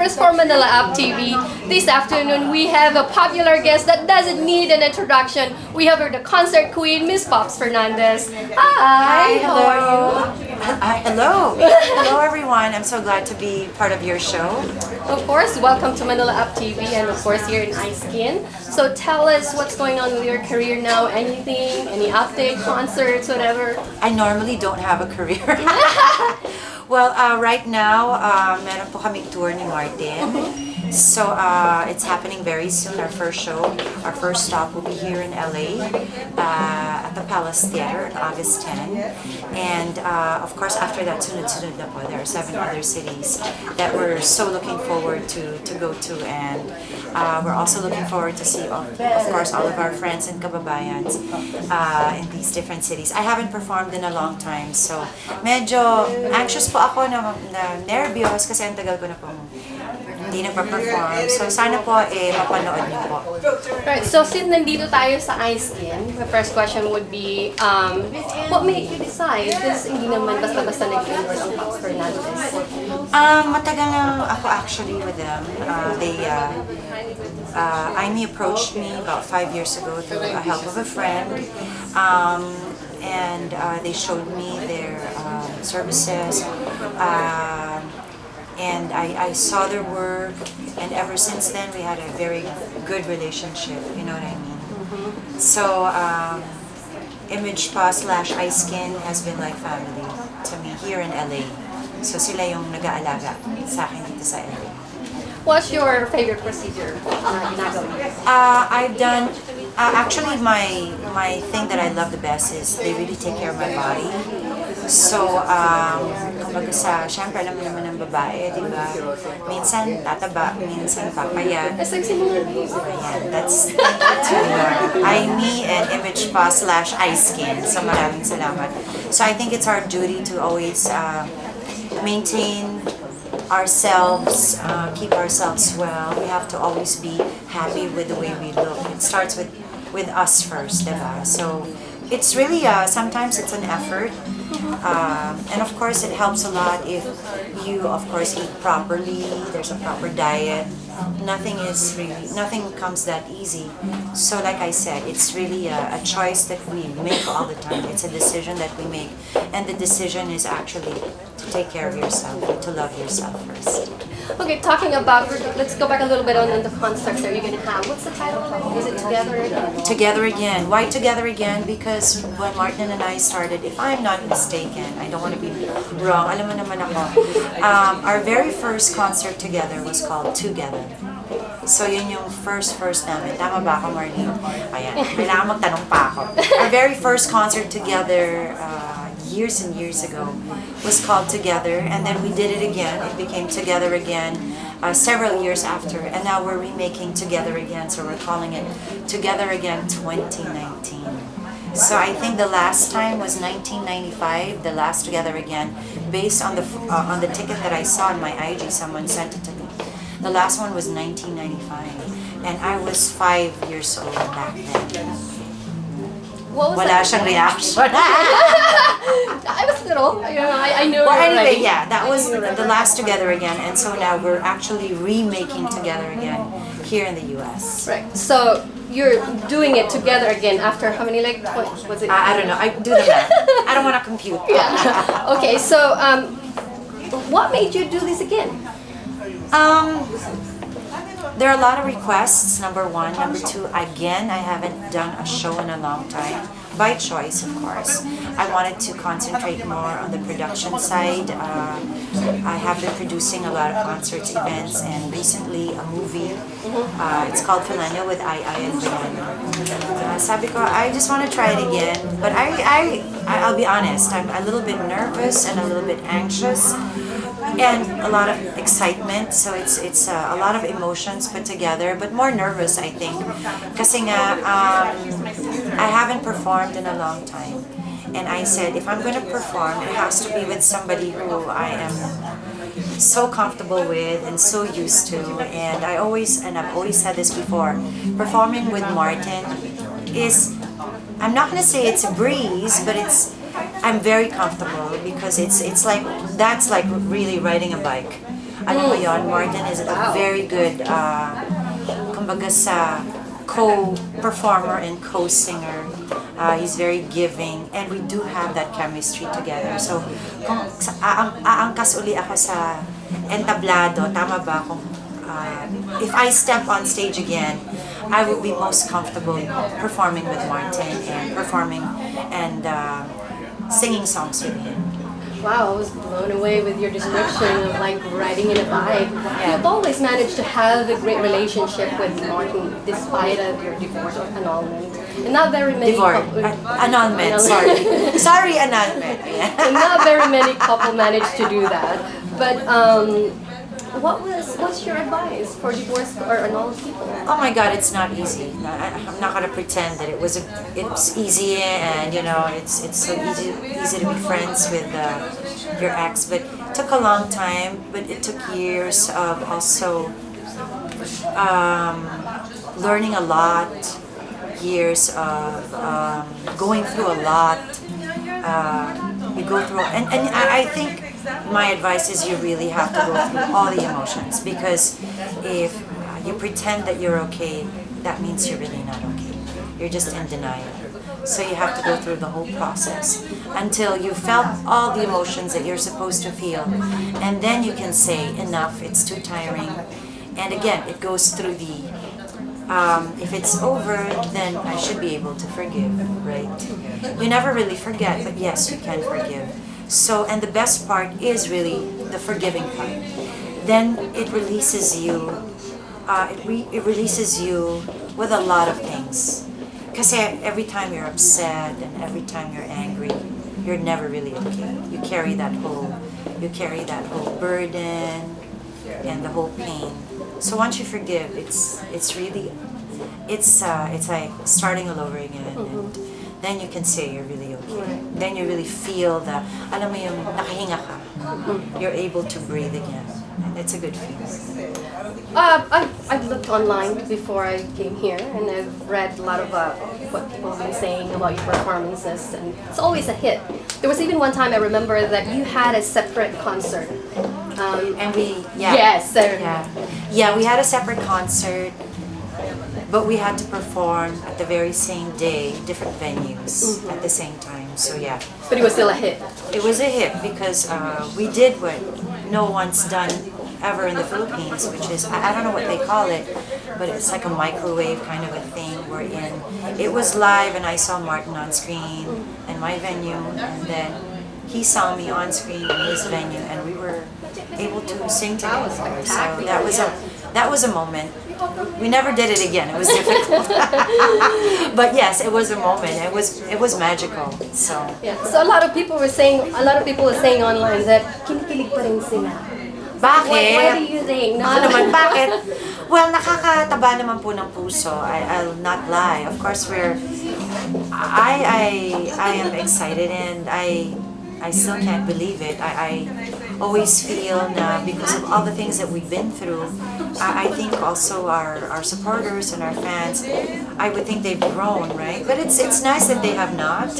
First for Manila App TV. This afternoon, we have a popular guest that doesn't need an introduction. We have her, the concert queen, Miss Pops Fernandez. Hi, how are you? Hello. Hello, everyone. I'm so glad to be part of your show. Of course, welcome to Manila App TV and of course here in Iskin. So tell us what's going on with your career now, anything, any update, concerts, whatever. I normally don't have a career. Well, right now, meron po kaming tour ni Martin. So it's happening very soon. Our first show, our first stop will be here in LA at the Palace Theater on August 10. And of course, after that, sunod-sunod na po. There are 7 other cities that we're so looking forward to go to. And we're also looking forward to see, of course, all of our friends and kababayans in these different cities. I haven't performed in a long time, so medyo anxious po ako na nervyos kasi ang tagal ko na pong hindi nagpa-perform. So sana po mapanood niyo po. Right, so since nandito tayo sa Iskin, the first question would be, what made you decide? Because hindi naman basta-basta nag-endorse ang Pops Fernandez. Matagal na ako actually with them. Imee approached me about 5 years ago through the help of a friend. And they showed me their services. And I saw their work, and ever since then we had a very good relationship, you know what I mean? So, Image Pa / Iskin has been like family to me here in LA. So sila yung nag-aalaga sa akin dito sa LA. What's your favorite procedure ginagawa? I've done, actually my thing that I love the best is they really take care of my body. So, kumbaga syempre alam mo naman ng babae, di ba? Minsan tataba, minsan papayat. Ayan, that's to Imee and Image Pa / Iskin. So maraming salamat. So I think it's our duty to always maintain ourselves, keep ourselves well. We have to always be happy with the way we look. It starts with us first, diba? So it's really, sometimes it's an effort. And of course, it helps a lot if you, of course, eat properly, there's a proper diet. Nothing comes that easy. So like I said, it's really a choice that we make all the time. It's a decision that we make. And the decision is actually to take care of yourself, to love yourself first. Okay, talking about, let's go back a little bit on the concert that you're going to have. What's the title? Is it Together Again? Together Again. Why Together Again? Because when Martin and I started, if I'm not mistaken, I don't want to be wrong, alam mo naman ako, our very first concert together was called Together. So yun yung first namin. Tama ba ako, Marlene? Ayan, kailangan magtanong pa ako. Our very first concert together years and years ago was called Together, and then we did it again. It became Together Again several years after, and now we're remaking Together Again, so we're calling it Together Again 2019. So I think the last time was 1995, the last Together Again, based on the ticket that I saw on my IG. Someone sent it to me. The last one was 1995, and I was 5 years old back then. What was Wala siyang reaction. I was little. I knew. Well, already. anyway, yeah, that was the last Together Again, and so now we're actually remaking Together Again here in the U.S. Right. So you're doing it together again after how many, like, 20, was it? I don't know. I do the math. I don't want to compute. Yeah. Okay. So what made you do this again? There are a lot of requests, number one. Number two, again, I haven't done a show in a long time. By choice, of course. I wanted to concentrate more on the production side. I have been producing a lot of concerts, events, and recently a movie. It's called Fernandez with I and Banana. Sabi ko, I just want to try it again. But I'll be honest, I'm a little bit nervous and a little bit anxious. And a lot of excitement, so it's a lot of emotions put together, but more nervous, I think. Kasi nga, I haven't performed in a long time. And I said, if I'm going to perform, it has to be with somebody who I am so comfortable with and so used to. And I've always said this before, performing with Martin is, I'm not going to say it's a breeze, but I'm very comfortable because it's like, that's like really riding a bike. Alam mo yon, Martin is a very good, kumbaga sa co-performer and co-singer. He's very giving, and we do have that chemistry together. So, kung aangkas uli ako sa entablado, tama ba? Kung, if I step on stage again, I would be most comfortable performing with Martin and performing and singing songs with him. Wow, I was blown away with your description of like riding in a bike. You've always managed to have a great relationship with Martin despite of your divorce or annulment. And not very many Annulment, sorry. Sorry, annulment. And not very many couple managed to do that. But what's your advice for divorced or annulled people? Oh my God, it's not easy. I'm not gonna pretend that it's easy, and you know it's so easy to be friends with your ex. But it took a long time. But it took years of also learning a lot, years of going through a lot. You go through, and I think my advice is you really have to go through all the emotions, because if you pretend that you're okay, that means you're really not okay. You're just in denial. So you have to go through the whole process until you felt all the emotions that you're supposed to feel, and then you can say enough, it's too tiring. And again, it goes through the if it's over, then I should be able to forgive, right? You never really forget, but yes, you can forgive. So, and the best part is really the forgiving part. Then it releases you. It releases you with a lot of things. Because every time you're upset and every time you're angry, you're never really okay. You carry that whole burden and the whole pain. So once you forgive, it's like starting all over again, and then you can say you're really okay. Then you really feel alam mo yung nakahinga ka. You're able to breathe again, and it's a good feeling. I've looked online before I came here, and I've read a lot of what people have been saying about your performances, and it's always a hit. There was even one time I remember that you had a separate concert. And we, Yes. we had a separate concert, but we had to perform at the very same day, different venues at the same time. So yeah. But it was still a hit. It was a hit because we did what no one's done ever in the Philippines, which is, I don't know what they call it, but it's like a microwave kind of a thing wherein it was live and I saw Martin on screen in my venue, and then he saw me on screen in his venue, and we were able to sing together. So that was a moment. We never did it again. It was difficult. But yes, it was a moment. It was magical. So yeah. So a lot of people were saying online that kinikilig pa rin sila. Bakit? What do you think? Ano naman, bakit? Well, nakakataba naman po ng puso. I'll not lie. Of course, I am excited, and I still can't believe it. I always feel na because of all the things that we've been through, I think also our supporters and our fans, I would think they've grown, right? But it's nice that they have not.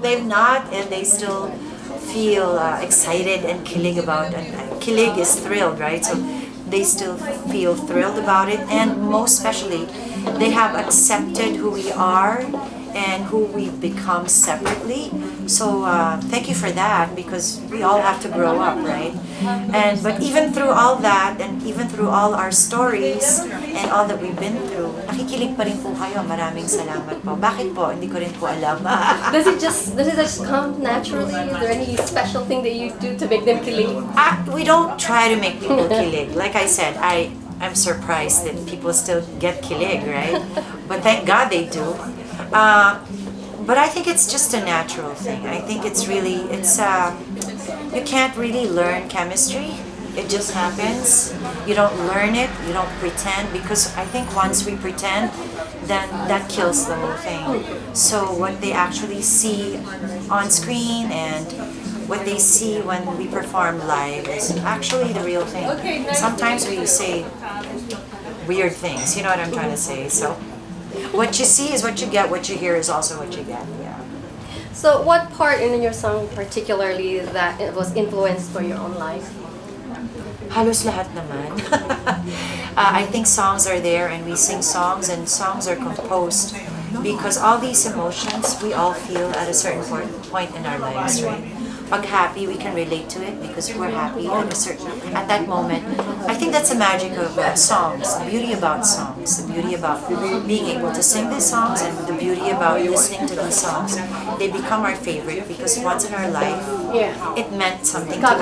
They've not, and they still feel excited and kilig about, and kilig is thrilled, right? So they still feel thrilled about it, and most especially, they have accepted who we are and who we've become separately. So thank you for that, because we all have to grow up, right? But even through all that, and even through all our stories and all that we've been through, nakikilig pa rin po kayo. Maraming salamat po. Bakit po? Hindi ko rin po alam. Does it just come naturally? Is there any special thing that you do to make them kilig? We don't try to make people kilig. Like I said, I'm surprised that people still get kilig, right? But thank God they do. But I think it's just a natural thing. I think you can't really learn chemistry. It just happens. You don't learn it, you don't pretend, because I think once we pretend, then that kills the whole thing. So what they actually see on screen and what they see when we perform live is actually the real thing. Sometimes we say weird things, you know what I'm trying to say? So what you see is what you get, what you hear is also what you get. Yeah. So what part in your song particularly that it was influenced by your own life? Halos lahat naman. I think songs are there and we sing songs and songs are composed because all these emotions we all feel at a certain point in our lives, right? Pag happy, we can relate to it because we're happy at that moment. I think that's the magic of songs, the beauty about songs, the beauty about being able to sing these songs and the beauty about listening to these songs. They become our favorite because once in our life, it meant something to us.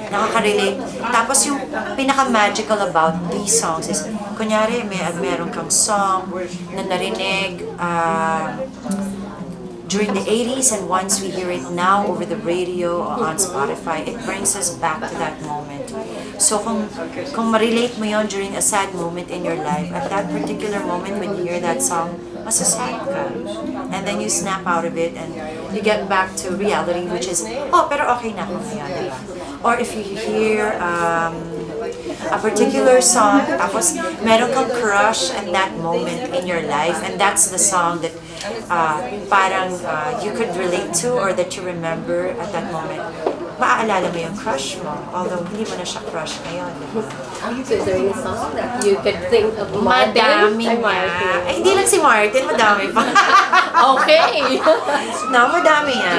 Nakaka-relate. Tapos yung pinaka-magical about these songs is, kunyari, meron kang song na narinig, during the 80s, and once we hear it now over the radio or on Spotify, it brings us back to that moment. So kung ma-relate mo yon during a sad moment in your life, at that particular moment when you hear that song, masasad ka. And then you snap out of it and you get back to reality, which is, oh, pero okay na ako ngayon, diba? Or if you hear a particular song, tapos meron kang crush at that moment in your life, and that's the song that parang you could relate to or that you remember at that moment, maaalala mo yung crush mo, although hindi mo na siya crush ngayon. So is there any song that you could think of Martin? Madami nga. Ay, hindi lang si Martin, madami pa. Okay. No, madami yan.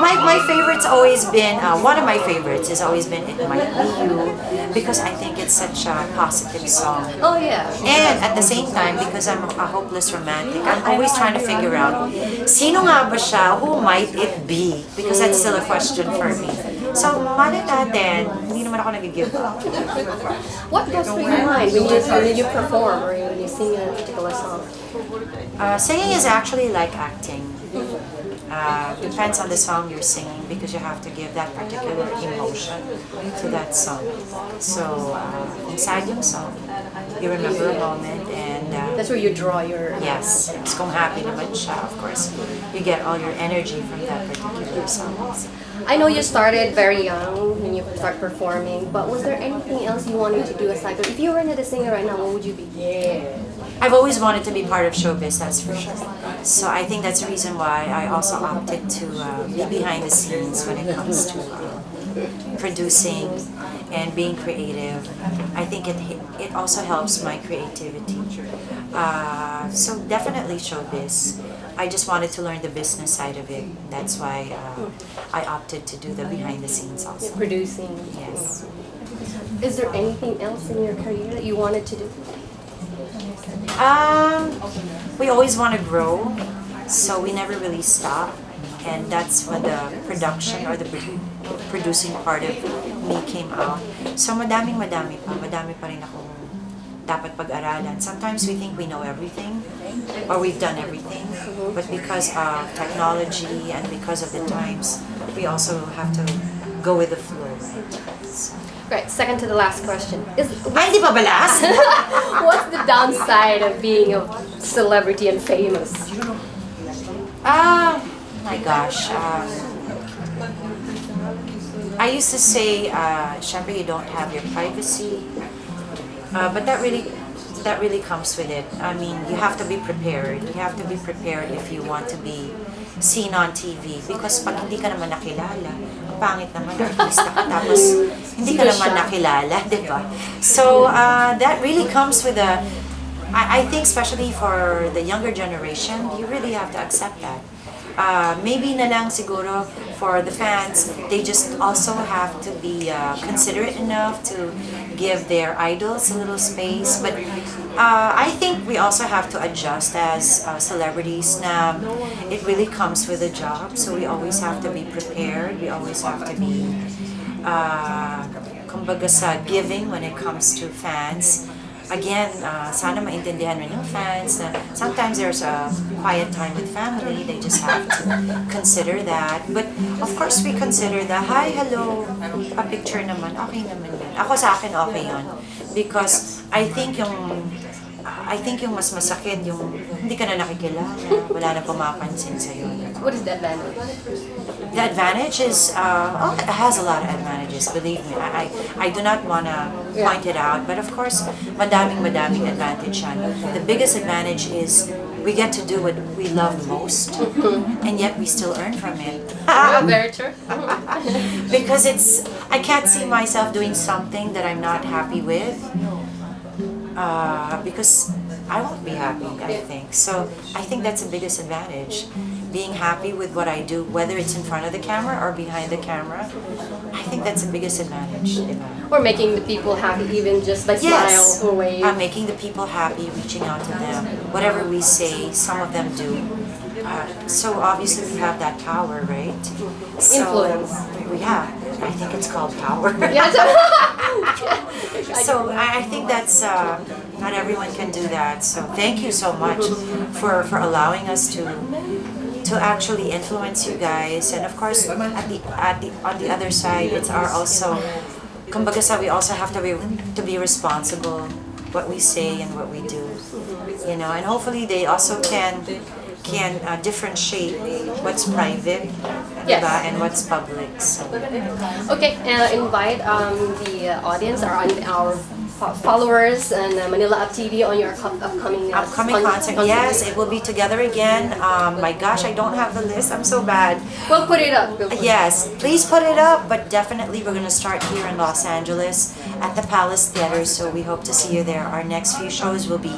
My favorite's always been, one of my favorites has always been It Might Be You, because I think it's such a positive song. Oh yeah. And at the same time, because I'm a hopeless romantic, I'm always trying to figure out, sino nga ba siya? Who might it be? Because that's still a question for me. So, malay natin, hindi naman ako nag-give up. What goes through your mind when you perform or when you sing a particular song? Singing is actually like acting. Depends on the song you're singing because you have to give that particular emotion to that song. So, inside yung song, you remember a moment and... that's where you draw your... Yes. So, kung happy naman siya, of course, you get all your energy from that particular song. I know you started very young when you start performing, but was there anything else you wanted to do aside? If you were not a singer right now, what would you be? I've always wanted to be part of showbiz, that's for sure. So I think that's the reason why I also opted to be behind the scenes when it comes to producing and being creative. I think it also helps my creativity. So definitely showbiz. I just wanted to learn the business side of it. That's why I opted to do the behind the scenes also. Producing. Yes. Is there anything else in your career that you wanted to do? We always want to grow, so we never really stop. And that's when the production or the producing part of me came out. So madami pa rin akong dapat pag-aralan. Sometimes we think we know everything or we've done everything, but because of technology and because of the times, we also have to go with the flow. Right, second to the last question. Ay, di pa ba last? What's the downside of being a celebrity and famous? My gosh. I used to say, syempre you don't have your privacy, but that really comes with it. I mean, you have to be prepared. You have to be prepared if you want to be seen on TV, because pag hindi ka naman nakilala, ang pangit naman, artista ka, tapos hindi ka naman nakilala, di ba? So, that really comes with I think especially for the younger generation, you really have to accept that. Maybe na lang siguro for the fans, they just also have to be considerate enough to give their idols a little space. But I think we also have to adjust as celebrities na it really comes with a job. So we always have to be prepared. We always have to be kumbaga sa giving when it comes to fans. Again, sana maintindihan rin ng fans na sometimes there's a quiet time with family, they just have to consider that. But of course, we consider the hi, hello, pa-picture naman, okay naman yun. Ako sa akin, okay yun. Because I think yung mas masakit yung hindi ka na nakikilala, wala na pumapansin sa'yo. What is the advantage? The advantage is, it has a lot of advantages, believe me. I do not want to point it out, but of course, madaming advantage yan. The biggest advantage is we get to do what we love most, and yet we still earn from it. Very true. Because I can't see myself doing something that I'm not happy with, because I won't be happy, I think. So I think that's the biggest advantage. Being happy with what I do, whether it's in front of the camera or behind the camera, I think that's the biggest advantage. Or making the people happy, even just by smile or wave. Making the people happy, reaching out to them. Whatever we say, some of them do. So obviously we have that power, right? Influence. Yeah, I think it's called power. Yeah, So I think that's not everyone can do that. So thank you so much for allowing us to actually influence you guys. And of course, on the other side, it's our also, kumbaga sa, we also have to be responsible what we say and what we do, you know. And hopefully they also can differentiate what's private, Yes. diba, and what's public. So. Okay, invite the audience or our followers and Manila Up TV on your upcoming Concert. Yes, it will be together again. My gosh, I don't have the list. I'm so bad. We'll put it up. Yes, please put it up. But definitely, we're gonna start here in Los Angeles at the Palace Theater. So we hope to see you there. Our next few shows will be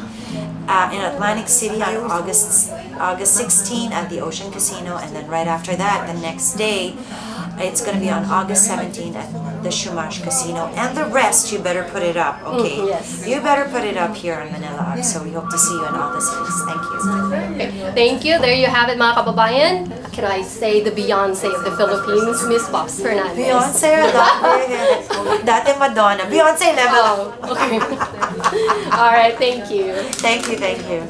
in Atlantic City on August 16 at the Ocean Casino, and then right after that, the next day, it's going to be on August 17 at the Shumash Casino. And the rest, you better put it up, okay? Yes. You better put it up here on Manila Up. So we hope to see you on August 6th. Thank you. Okay. Thank you. There you have it, mga kababayan. Can I say the Beyonce of the Philippines, Miss Pops Fernandez? Beyonce, dati Madonna. Beyonce level. Oh, okay. All right. Thank you. Thank you, thank you.